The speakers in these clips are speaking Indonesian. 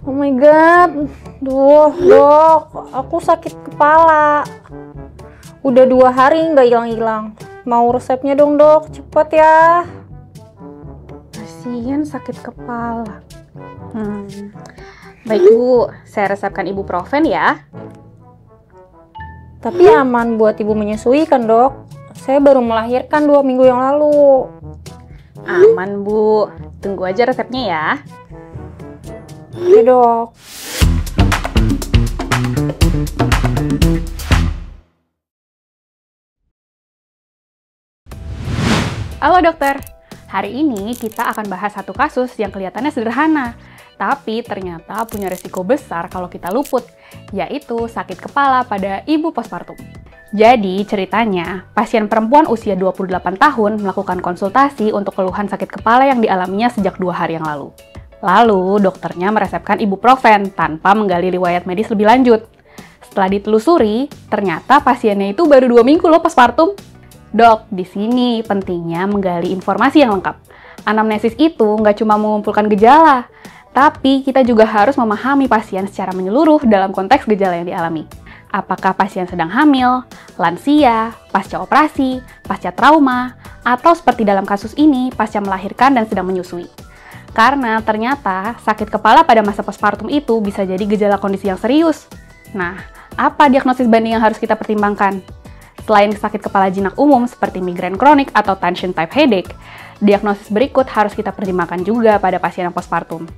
Oh my god, duh dok, aku sakit kepala. Udah 2 hari nggak hilang-hilang. Mau resepnya dong dok, cepet ya. Kasian sakit kepala. Baik Bu, saya resepkan ibuprofen ya. Tapi aman buat ibu menyusui kan dok? Saya baru melahirkan 2 minggu yang lalu. Aman Bu, tunggu aja resepnya ya. Oke dok. Halo dokter, hari ini kita akan bahas satu kasus yang kelihatannya sederhana, tapi ternyata punya risiko besar kalau kita luput, yaitu sakit kepala pada ibu postpartum. Jadi ceritanya, pasien perempuan usia 28 tahun melakukan konsultasi untuk keluhan sakit kepala yang dialaminya sejak 2 hari yang lalu. Lalu dokternya meresepkan ibuprofen tanpa menggali riwayat medis lebih lanjut. Setelah ditelusuri, ternyata pasiennya itu baru 2 minggu loh postpartum. Dok, di sini pentingnya menggali informasi yang lengkap. Anamnesis itu nggak cuma mengumpulkan gejala, tapi kita juga harus memahami pasien secara menyeluruh dalam konteks gejala yang dialami. Apakah pasien sedang hamil, lansia, pasca operasi, pasca trauma, atau seperti dalam kasus ini, pasca melahirkan dan sedang menyusui. Karena ternyata sakit kepala pada masa postpartum itu bisa jadi gejala kondisi yang serius. Nah, apa diagnosis banding yang harus kita pertimbangkan? Selain sakit kepala jinak umum seperti migrain kronik atau tension type headache, diagnosis berikut harus kita pertimbangkan juga pada pasien yang postpartum.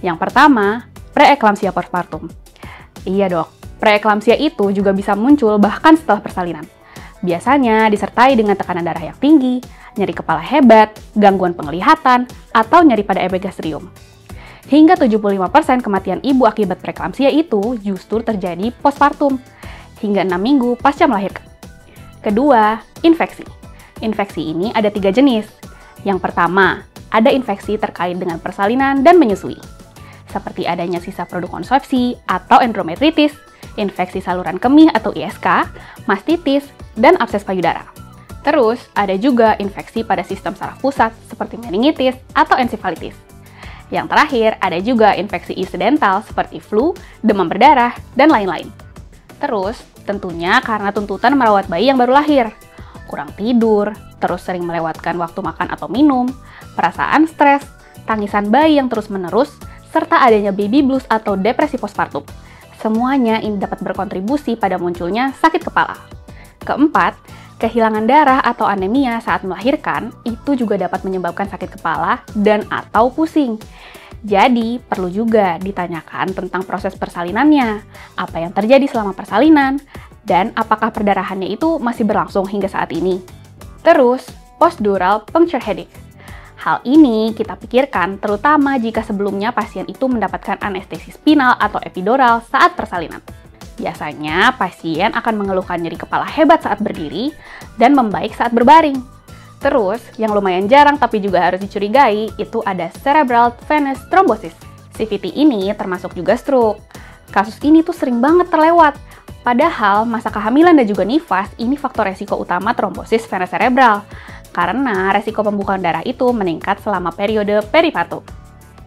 Yang pertama, preeklamsia postpartum. Iya dok, preeklamsia itu juga bisa muncul bahkan setelah persalinan. Biasanya disertai dengan tekanan darah yang tinggi, nyeri kepala hebat, gangguan penglihatan, atau nyeri pada epigastrium. Hingga 75% kematian ibu akibat preeklamsia itu justru terjadi postpartum, hingga 6 minggu pasca melahirkan. Kedua, infeksi. Infeksi ini ada 3 jenis. Yang pertama, ada infeksi terkait dengan persalinan dan menyusui, seperti adanya sisa produk konsepsi atau endometritis, infeksi saluran kemih atau ISK, mastitis, dan abses payudara. Terus, ada juga infeksi pada sistem saraf pusat seperti meningitis atau ensefalitis. Yang terakhir, ada juga infeksi insidental seperti flu, demam berdarah, dan lain-lain. Terus, tentunya karena tuntutan merawat bayi yang baru lahir, kurang tidur, terus sering melewatkan waktu makan atau minum, perasaan stres, tangisan bayi yang terus-menerus, serta adanya baby blues atau depresi postpartum. Semuanya ini dapat berkontribusi pada munculnya sakit kepala. Keempat, kehilangan darah atau anemia saat melahirkan itu juga dapat menyebabkan sakit kepala dan atau pusing. Jadi, perlu juga ditanyakan tentang proses persalinannya, apa yang terjadi selama persalinan, dan apakah perdarahannya itu masih berlangsung hingga saat ini. Terus, postdural puncture headache. Hal ini kita pikirkan terutama jika sebelumnya pasien itu mendapatkan anestesi spinal atau epidural saat persalinan. Biasanya, pasien akan mengeluhkan nyeri kepala hebat saat berdiri dan membaik saat berbaring. Terus, yang lumayan jarang tapi juga harus dicurigai, itu ada cerebral venous thrombosis. CVT ini termasuk juga stroke. Kasus ini tuh sering banget terlewat. Padahal, masa kehamilan dan juga nifas, ini faktor resiko utama trombosis vena cerebral. Karena resiko pembukaan darah itu meningkat selama periode peripartum.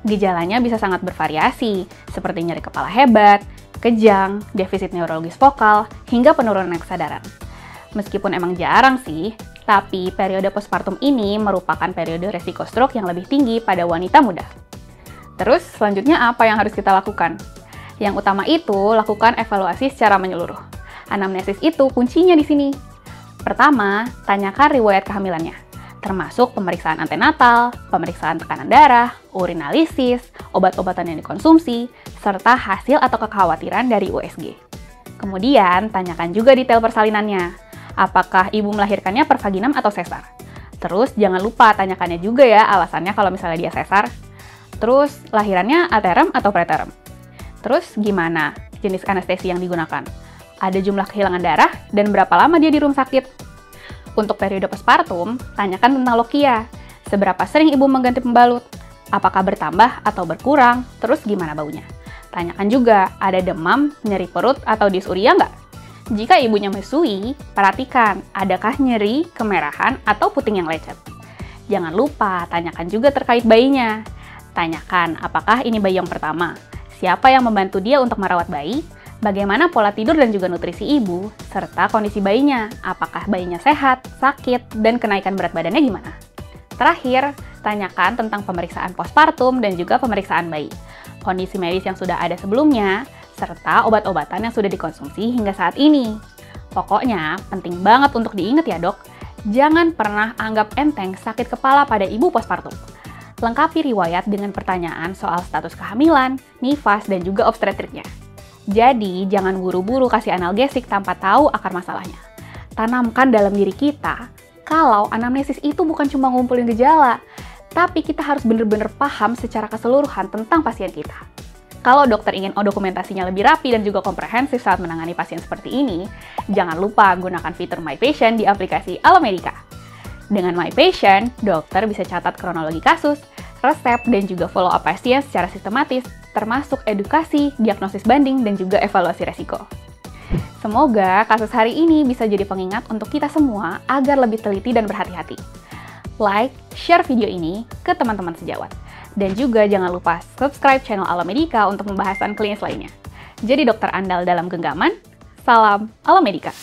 Gejalanya bisa sangat bervariasi, seperti nyeri kepala hebat, kejang, defisit neurologis vokal, hingga penurunan kesadaran. Meskipun emang jarang sih, tapi periode postpartum ini merupakan periode resiko stroke yang lebih tinggi pada wanita muda. Terus, selanjutnya apa yang harus kita lakukan? Yang utama itu, lakukan evaluasi secara menyeluruh. Anamnesis itu kuncinya di sini. Pertama, tanyakan riwayat kehamilannya, termasuk pemeriksaan antenatal, pemeriksaan tekanan darah, urinalisis, obat-obatan yang dikonsumsi, serta hasil atau kekhawatiran dari USG. Kemudian, tanyakan juga detail persalinannya. Apakah ibu melahirkannya per vaginam atau sesar? Terus jangan lupa tanyakannya juga ya alasannya kalau misalnya dia sesar. Terus lahirannya aterem atau preterem? Terus gimana jenis anestesi yang digunakan? Ada jumlah kehilangan darah dan berapa lama dia di rumah sakit? Untuk periode postpartum, tanyakan tentang lokia. Seberapa sering ibu mengganti pembalut? Apakah bertambah atau berkurang? Terus gimana baunya? Tanyakan juga ada demam, nyeri perut, atau dysuria nggak? Jika ibunya menyusui, perhatikan adakah nyeri, kemerahan, atau puting yang lecet. Jangan lupa tanyakan juga terkait bayinya. Tanyakan apakah ini bayi yang pertama, siapa yang membantu dia untuk merawat bayi, bagaimana pola tidur dan juga nutrisi ibu, serta kondisi bayinya, apakah bayinya sehat, sakit, dan kenaikan berat badannya gimana. Terakhir, tanyakan tentang pemeriksaan postpartum dan juga pemeriksaan bayi, kondisi medis yang sudah ada sebelumnya, serta obat-obatan yang sudah dikonsumsi hingga saat ini. Pokoknya, penting banget untuk diingat ya dok, jangan pernah anggap enteng sakit kepala pada ibu postpartum. Lengkapi riwayat dengan pertanyaan soal status kehamilan, nifas, dan juga obstetriknya. Jadi, jangan buru-buru kasih analgesik tanpa tahu akar masalahnya. Tanamkan dalam diri kita, kalau anamnesis itu bukan cuma ngumpulin gejala, tapi kita harus benar-benar paham secara keseluruhan tentang pasien kita. Kalau dokter ingin dokumentasinya lebih rapi dan juga komprehensif saat menangani pasien seperti ini, jangan lupa gunakan fitur My Patient di aplikasi Alomedica. Dengan My Patient, dokter bisa catat kronologi kasus, resep, dan juga follow up pasien secara sistematis, termasuk edukasi, diagnosis banding, dan juga evaluasi resiko. Semoga kasus hari ini bisa jadi pengingat untuk kita semua agar lebih teliti dan berhati-hati. Like, share video ini ke teman-teman sejawat. Dan juga jangan lupa subscribe channel Alomedica untuk pembahasan klinis lainnya. Jadi dokter andal dalam genggaman, salam Alomedica.